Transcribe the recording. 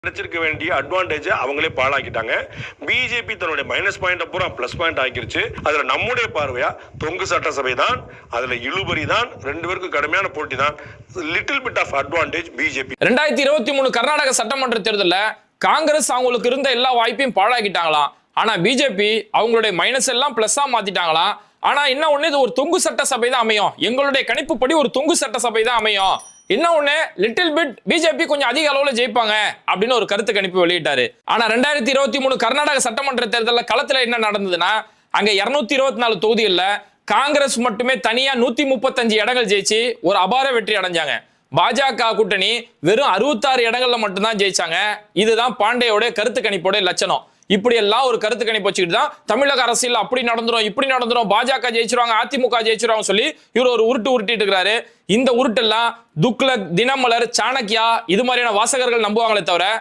கிடைச்சிருக்க வேண்டிய அட்வான்டேஜ் அவங்களே பாழாக்கிட்டாங்க. பிஜேபி தன்னுடைய மைனஸ் பாயிண்ட் பூரா பிளஸ் பாயிண்ட் ஆக்கிருச்சு. அதுல நம்முடைய பார்வையா தொங்கு சட்டசபை தான், அதுல இழுபறி தான், ரெண்டு பேருக்கும் கடுமையான போட்டி தான். Little bit of advantage BJP. 2023 Karnataka சட்டமன்ற தேர்தலில் காங்கிரஸ் அவங்களுக்கு இருந்த எல்லா வாய்ப்பையும் பாழாக்கிட்டாங்களாம். ஆனா பிஜேபி அவங்களுடைய மைனஸ் எல்லாம் பிளஸ்ஸா மாத்திட்டாங்களாம். ஆனா என்ன ஒண்ணு, இது ஒரு தொங்கு சட்டசபை தான் அமையும். எங்களுடைய கணிப்புப்படி ஒரு தொங்கு சட்டசபை தான் அமையும். என்ன ஒண்ணு, லிட்டில் பிட் பிஜேபி கொஞ்சம் அதிக அளவுல ஜெயிப்பாங்க அப்படின்னு ஒரு கருத்து கணிப்பு வெளியிட்டாரு. ஆனா 2023 கர்நாடக சட்டமன்ற தேர்தலில் களத்துல என்ன நடந்ததுன்னா, அங்க 224 தொகுதிகள்ல காங்கிரஸ் மட்டுமே தனியா 135 இடங்கள் ஜெயிச்சு ஒரு அபார வெற்றி அடைஞ்சாங்க. பாஜக கூட்டணி வெறும் 66 இடங்கள்ல மட்டும்தான் ஜெயிச்சாங்க. இதுதான் பாண்டேயோட கருத்து கணிப்போட லட்சணம். இப்படி எல்லாம் ஒரு கருத்து கணிப்பு வச்சுக்கிட்டு தான் தமிழக அரசியல் அப்படி நடந்துரும், இப்படி நடந்துரும், பாஜக ஜெயிச்சிருவாங்க, அதிமுக ஜெயிச்சிருவாங்க சொல்லி இவர் ஒரு உருட்டிட்டு இருக்கிறாரு. இந்த உருட்டெல்லாம் துக்ளக், தினமலர், சாணக்கியா இது மாதிரியான வாசகர்கள் நம்புவாங்களே தவிர